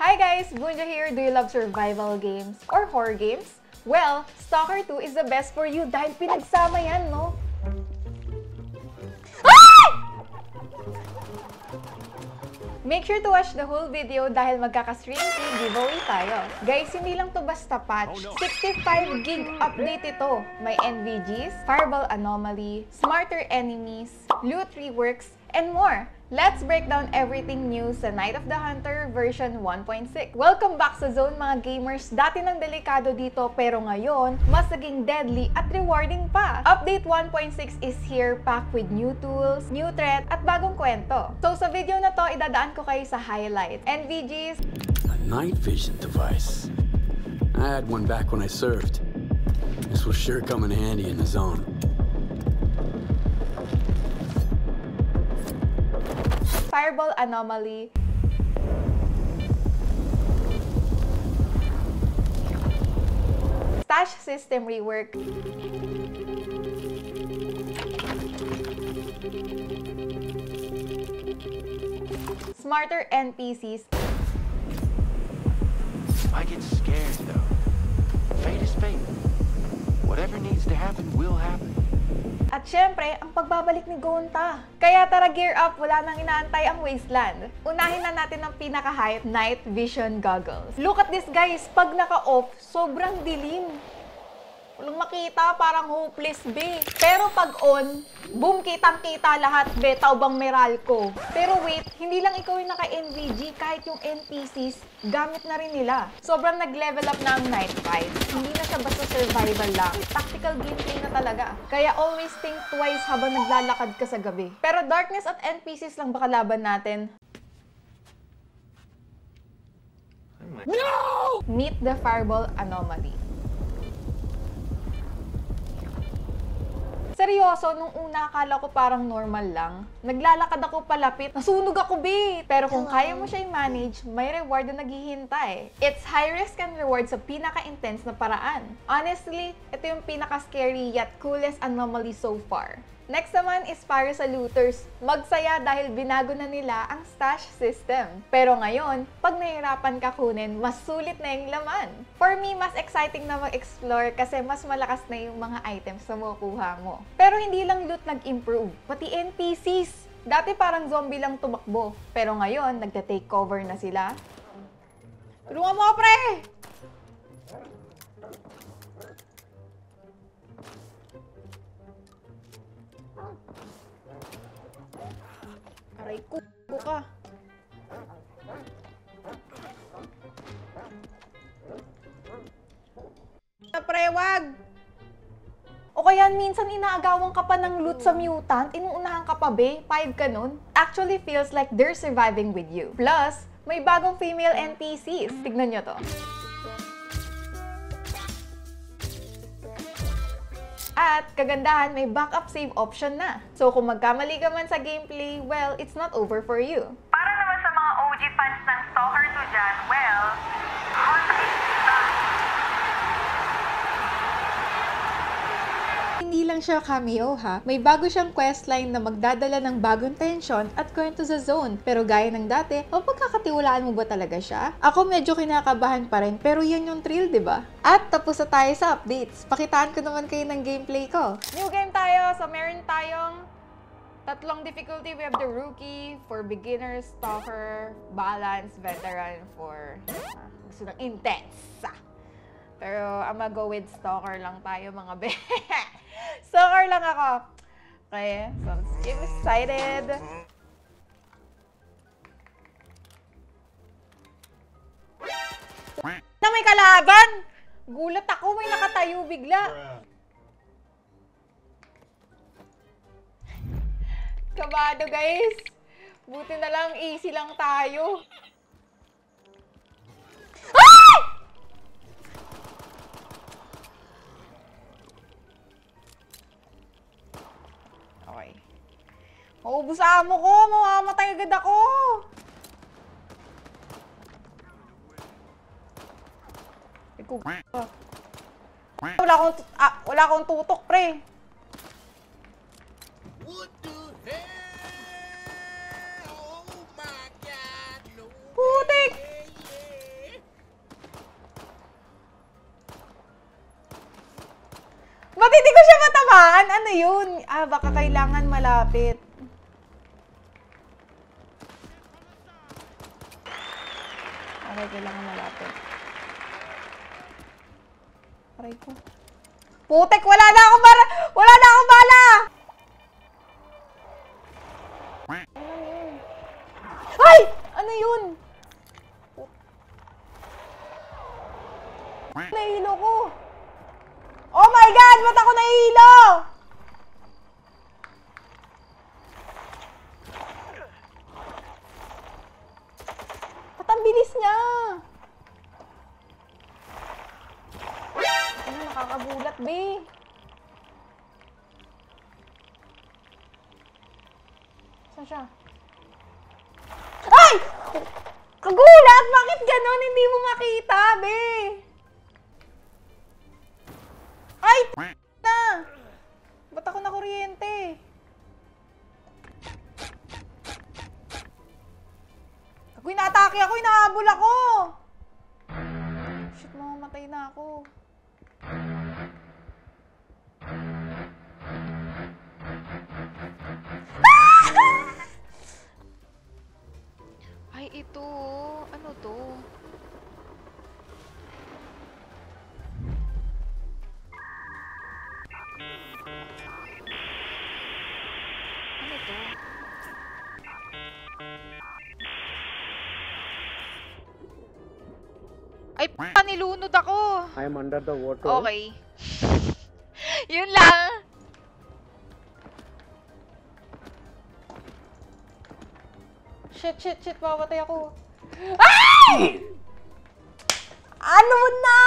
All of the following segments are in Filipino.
Hi guys! Bunja here. Do you love survival games or horror games? Well, Stalker 2 is the best for you dahil pinagsama yan, no? Make sure to watch the whole video dahil magkaka-stream key giveaway tayo. Guys, hindi lang to basta patch. 65 gig update ito. May NVGs, Fireball Anomaly, Smarter Enemies, Loot Reworks, and more. Let's break down everything new sa Night of the Hunter version 1.6. Welcome back sa Zone mga gamers. Dati nang delikado dito pero ngayon, mas naging deadly at rewarding pa. Update 1.6 is here packed with new tools, new threat, at bagong kwento. So sa video na to, idadaan ko kayo sa highlights, NVGs, a night vision device. I had one back when I served. This will sure come in handy in the zone. Fireball Anomaly, Stash System Rework, Smarter NPCs, I get scared though. Fate is fate. Whatever needs to happen will happen. at syempre, ang pagbabalik ni Gonta. Kaya tara gear up, wala nang inaantay ang Wasteland. Unahin na natin ang pinaka-hype, Night Vision Goggles. Look at this guys, pag naka-off, sobrang dilim. Walang makita, parang hopeless, be. Pero pag on, boom, kitang-kita lahat, be, taubang Meralco. Pero wait, hindi lang ikaw yung naka-NVG, kahit yung NPCs, gamit na rin nila. Sobrang nag-level up na ang Night Fight. Hindi na siya basta survival lang. Tactical gameplay na talaga. Kaya always think twice habang naglalakad ka sa gabi. Pero Darkness at NPCs lang baka laban natin. No! Meet the Fireball Anomaly. Seryoso, nung una akala ko parang normal lang. Naglalakad ako palapit, nasunog ako, be! Pero kung kaya mo siya i-manage, may reward na naghihintay. It's high risk and reward sa pinaka-intense na paraan. Honestly, ito yung pinaka-scary yet coolest anomaly so far. Next naman is para sa looters. Magsaya dahil binago na nila ang stash system. Pero ngayon, pag nahirapan ka kunin, mas sulit na yung laman. For me, mas exciting na mag-explore kasi mas malakas na yung mga items na makukuha mo. Pero hindi lang loot nag-improve, pati NPCs. Dati parang zombie lang tumakbo. Pero ngayon, nagta-take cover na sila. Tulungan mo, pre! Aray, kuko ka. Pre, wag! O kaya minsan inaagawan ka pa ng loot sa mutant, inuunahan ka pa, be? 5 ka nun? Actually feels like they're surviving with you. Plus, may bagong female NPCs. Tignan nyo to. At kagandahan, may backup save option na. So kung magkamali ka man sa gameplay, well, it's not over for you. Para naman sa mga OG fans ng Stalker 2 dyan, well, Hindi lang siya cameo ha, may bago siyang questline na magdadala ng bagong tension at kwento sa zone. Pero gaya ng dati, mapagkakatiwalaan mo ba talaga siya? Ako medyo kinakabahan pa rin, pero yan yung thrill, di ba? At tapos na tayo sa updates. Pakitaan ko naman kayo ng gameplay ko. New game tayo, so meron tayong tatlong difficulty. We have the Rookie, for beginners, Stalker, Balance, Veteran, for gusto ng intense. Pero I'm gonna go with Stalker lang tayo mga be. Stalker lang ako. Okay, so let's get excited. Na may kalaban! Gulat ako, may nakatayo bigla. Kabado guys. Buti na lang, easy lang tayo. Okay. Maubos amo ko, mamamatay agad ako. Wala akong tutok, pre. What the hell? Oh my God, no. Putik! Yeah, yeah. Ba't hindi ko siya matamaan? Ano yun? Ah, baka kailangan malapit. Okay, kailangan malapit. Aray ko. Putek! Wala na akong bala! Wala na akong bala! Ay! Ano yun? Nahihilo ko. Oh my God! Ba't ako nahihilo? Ba't ang bilis niya? Ano, nakakagulat, be. Saan siya? Ay! Kagulat! Bakit ganon? Hindi mo makita, be. Ay! Na! Ba't ako nakuryente? Ako'y naatake ako! Inahabol ako! Shit, mamamatay na ako. Ay, ito. Ano to? Ano to? Ay, nilunod ako. I'm under the water. Okay. Yun lang. Shit, mawatay ako. Ay! Ano na?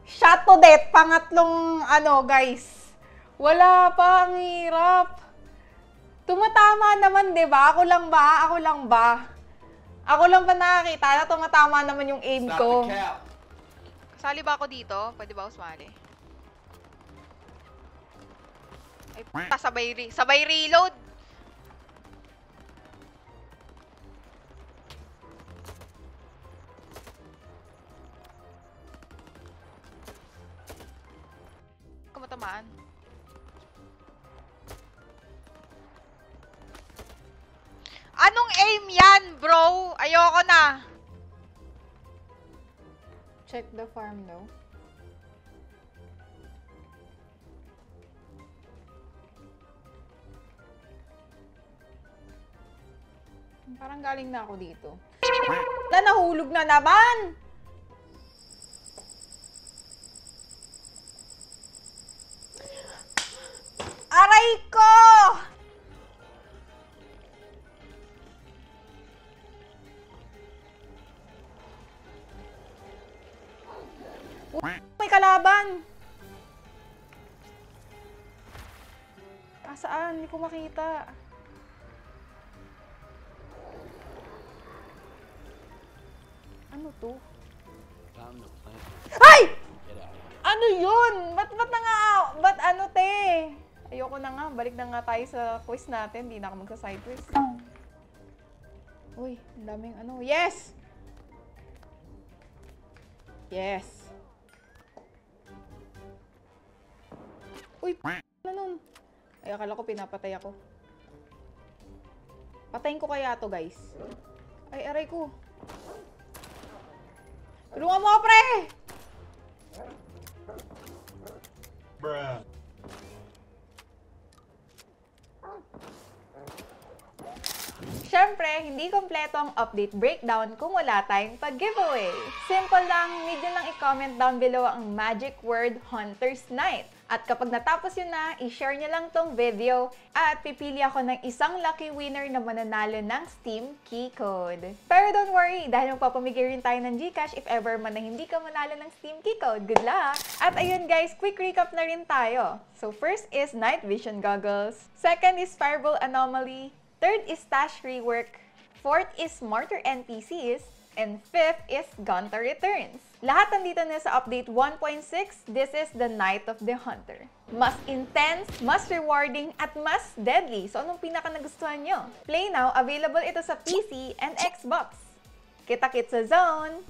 Shot to death. Pangatlong, guys. Wala pa, ang hirap. Tumatama naman, di ba? Ako lang ba? Ako lang ba nakakita na tumatama naman yung aim ko? Kasali ba ako dito? Pwede ba ako sumali? Ay, sabay reload. Kumatamaan. Anong aim yan, bro? Ayoko na. Check the farm, no? Parang galing na ako dito. Nahulog na naman! Aray ko! May kalaban! Saan? Hindi ko makita. Ano to? Ay! Ano yun? Ba't ano, te? Ayoko na nga. Balik na nga tayo sa quiz natin. Hindi na ako magsa-side quiz. Uy, ang daming ano. Yes! Yes! Uy, ano nun? Ay, akala ko pinapatay ako. Patayin ko kaya to, guys. Ay, aray ko. Tulungan mo ako, pre! Bruh. Siyempre, hindi kompleto ang update breakdown kung wala tayong pag-giveaway. Simple lang, need nyo lang i-comment down below ang magic word Hunter's Night. At kapag natapos yun na, i-share nyo lang tong video at pipili ako ng isang lucky winner na mananalo ng Steam Key Code. Pero don't worry, dahil magpapamigay rin tayo ng GCash if ever man na hindi ka manalo ng Steam Key Code. Good luck! At ayun guys, quick recap na rin tayo. So first is Night Vision Goggles. Second is Fireball Anomaly. Third is Stash Rework. Fourth is Mortar NPCs. And fifth is Gunter Returns. Lahat nandito na sa update 1.6. This is the Night of the Hunter. Mas intense, mas rewarding, at mas deadly. So anong pinaka nagustuhan nyo? Play now, available ito sa PC and Xbox. Kita-kits sa zone!